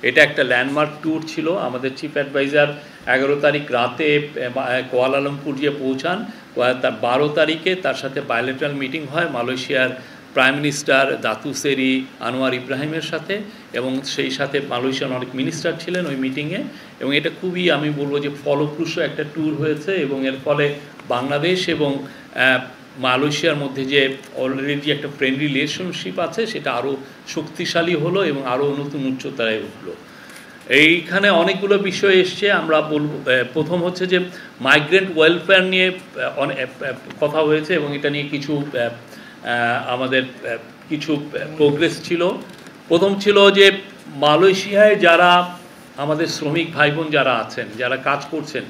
এটা একটা landmark tour ছিল। আমাদের চিফ অ্যাডভাইজার 11 তারিখ রাতে কুয়ালালামপুর গিয়ে পৌঁছান। তার 12 তারিখে তার সাথে বায়োলেটারাল মিটিং হয় মালয়েশিয়ার প্রাইম মিনিস্টার দাতু সেরি আনোয়ার ইব্রাহিমের সাথে, এবং সেই সাথে মালয়েশিয়ার অনেক মিনিস্টার ছিলেন ওই মিটিংয়ে। এবং এটা খুবই, আমি বলবো যে ফলপ্রসূ একটা ট্যুর হয়েছে, এবং এর ফলে বাংলাদেশ এবং মালয়েশিয়ার মধ্যে যে অলরেডি একটা ফ্রেন্ডলি রিলেশনশিপ আছে সেটা আরও শক্তিশালী হলো এবং আরও নতুন উচ্চতায় উঠলো। এইখানে অনেকগুলো বিষয় এসছে, আমরা বলব। প্রথম হচ্ছে যে মাইগ্রেন্ট ওয়েলফেয়ার নিয়ে অনেক কথা হয়েছে, এবং এটা নিয়ে কিছু আমাদের কিছু প্রোগ্রেস ছিল। প্রথম ছিল যে মালয়েশিয়ায় যারা আমাদের শ্রমিক ভাই বোন যারা আছেন, যারা কাজ করছেন,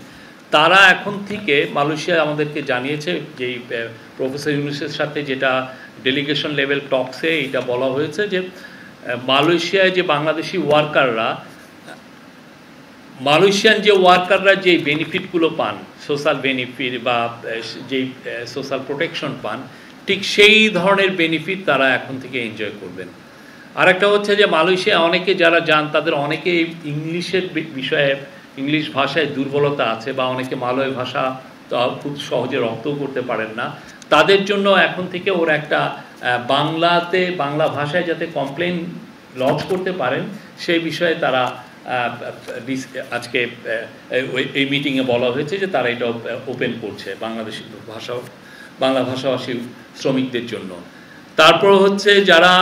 তারা এখন থেকে মালয়েশিয়া আমাদেরকে জানিয়েছে, যেই প্রফেসর ইউনুসের সাথে যেটা ডেলিগেশন লেভেল টকসে এটা বলা হয়েছে, যে মালয়েশিয়ায় যে বাংলাদেশি ওয়ার্কাররা, মালয়েশিয়ান যে ওয়ার্কাররা যেই বেনিফিটগুলো পান, সোশ্যাল বেনিফিট বা যেই সোশ্যাল প্রোটেকশন পান, ঠিক সেই ধরনের বেনিফিট তারা এখন থেকে এনজয় করবেন। আরেকটা হচ্ছে যে মালয়েশিয়া অনেকে যারা যান তাদের অনেকে ইংলিশের বিষয়ে, ইংলিশ ভাষায় দুর্বলতা আছে, বা অনেকে মালয় ভাষা খুব সহজে রপ্তও করতে পারেন না। তাদের জন্য এখন থেকে ওরা একটা বাংলা ভাষায় যাতে কমপ্লেন লঞ্চ করতে পারেন সেই বিষয়ে তারা আজকে এই মিটিংয়ে বলা হয়েছে যে তারা এটা ওপেন করছে বাংলা ভাষাভাষী শ্রমিকদের জন্য। তারপর হচ্ছে যারা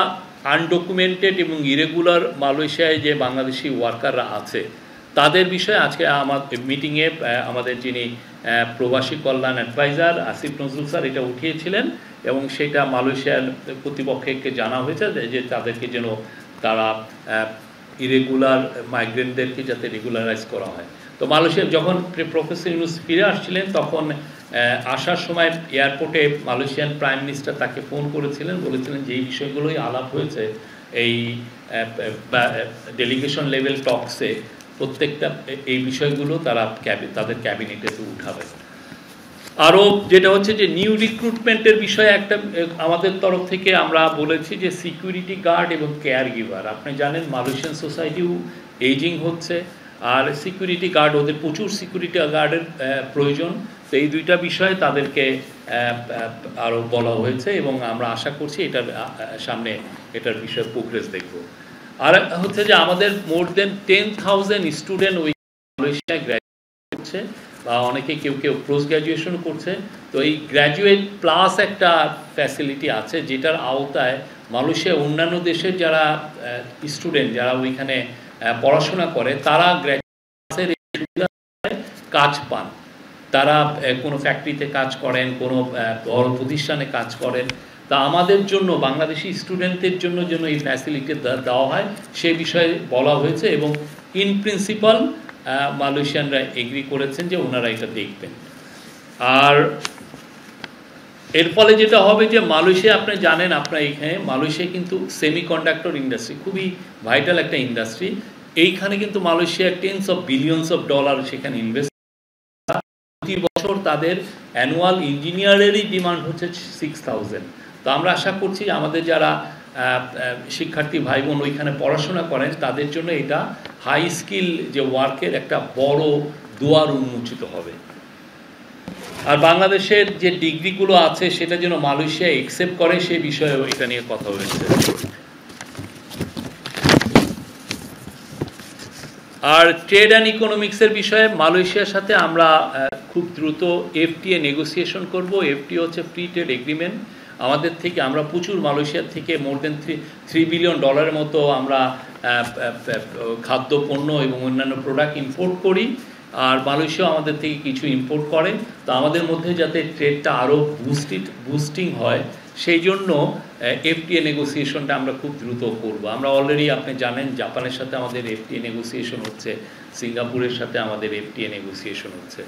আনডকুমেন্টেড এবং ইরেগুলার মালয়েশিয়ায় যে বাংলাদেশি ওয়ার্কাররা আছে তাদের বিষয়ে আজকে আমাদের মিটিংয়ে আমাদের যিনি প্রবাসী কল্যাণ অ্যাডভাইজার আসিফ নজরুল স্যার এটা উঠিয়েছিলেন, এবং সেটা মালয়েশিয়ার কর্তৃপক্ষকে জানা হয়েছে যে তাদেরকে যেন তারা ইরেগুলার মাইগ্রেন্টদেরকে যাতে রেগুলারাইজ করা হয়। তো মালয়েশিয়ার যখন প্রফেসর ইউনুস ফিরে আসছিলেন তখন আসার সময় এয়ারপোর্টে মালয়েশিয়ান প্রাইম মিনিস্টার তাকে ফোন করেছিলেন, বলেছিলেন যে এই বিষয়গুলোই আলাপ হয়েছে এই ডেলিগেশন লেভেল টকসে, প্রত্যেকটা এই বিষয়গুলো তারা তাদের ক্যাবিনেটে উঠাবে। আরও যেটা হচ্ছে যে নিউ রিক্রুটমেন্টের বিষয়ে একটা আমাদের তরফ থেকে আমরা বলেছি যে সিকিউরিটি গার্ড এবং কেয়ার গিভার, আপনি জানেন মালয়েশিয়ান সোসাইটিও এজিং হচ্ছে, আর সিকিউরিটি গার্ড, ওদের প্রচুর সিকিউরিটি গার্ডের প্রয়োজন। তো এই দুইটা বিষয়ে তাদেরকে আরও বলা হয়েছে, এবং আমরা আশা করছি এটার সামনে এটার বিষয়ে প্রোগ্রেস দেখব। আর হচ্ছে যে আমাদের মোর দেন 10,000 স্টুডেন্ট ওই মালয়েশিয়ায় গ্র্যাজুয়েট করছে, বা অনেকে কেউ পোস্ট গ্র্যাজুয়েশন করছে। তো এই গ্র্যাজুয়েট প্লাস একটা ফ্যাসিলিটি আছে যেটার আওতায় মালয়েশিয়া অন্যান্য দেশের যারা স্টুডেন্ট যারা ওইখানে পড়াশোনা করে তারা গ্র্যাজুয়েটের কাজ পান। তারা কোনো ফ্যাক্টরিতে কাজ করেন, কোনো বড় প্রতিষ্ঠানে কাজ করেন। তা আমাদের জন্য বাংলাদেশি স্টুডেন্টদের জন্য যেন এই ফ্যাসিলিটি দেওয়া হয় সে বিষয়ে বলা হয়েছে, এবং ইন প্রিন্সিপাল মালয়েশিয়ানরা এগ্রি করেছেন যে ওনারা এটা দেখবেন। আর এর ফলে যেটা হবে যে মালয়েশিয়া, আপনি জানেন, আপনার এখানে মালয়েশিয়া কিন্তু সেমিকন্ডাক্টর ইন্ডাস্ট্রি খুবই ভাইটাল একটা ইন্ডাস্ট্রি। এইখানে কিন্তু Malaysia tense of billions of dollar সেখানে ইনভেস্ট, প্রতি বছর তাদের অ্যানুয়াল ইঞ্জিনিয়ারেরই ডিমান্ড হচ্ছে 6,000। তো আমরা আশা করছি আমাদের যারা শিক্ষার্থী ভাই বোন ওইখানে পড়াশোনা করেন তাদের জন্য এটা হাই স্কিল যে ওয়ার্কের একটা বড় দুয়ার উন্মোচিত হবে। আর বাংলাদেশের যে ডিগ্রিগুলো আছে সেটা যেন মালয়েশিয়া অ্যাকসেপ্ট করে সে বিষয়েও এটা নিয়ে কথা হয়েছে। আর ট্রেড অ্যান্ড ইকোনমিক্সের বিষয়ে মালয়েশিয়ার সাথে আমরা খুব দ্রুত এফটিএ নেগোসিয়েশন করব। এফটিএ হচ্ছে ফ্রি ট্রেড এগ্রিমেন্ট। আমাদের থেকে আমরা প্রচুর মালয়েশিয়ার থেকে মোর দেন $3 বিলিয়ন মতো আমরা খাদ্যপণ্য এবং অন্যান্য প্রোডাক্ট ইম্পোর্ট করি, আর মালয়েশিয়া আমাদের থেকে কিছু ইম্পোর্ট করে। তো আমাদের মধ্যে যাতে ট্রেডটা আরও বুস্টিং হয় সেই জন্য এফটিএ নেগোসিয়েশনটা আমরা খুব দ্রুত করব। আমরা অলরেডি, আপনি জানেন, জাপানের সাথে আমাদের এফটিএ নেগোসিয়েশন হচ্ছে, সিঙ্গাপুরের সাথে আমাদের এফটিএ নেগোসিয়েশন হচ্ছে।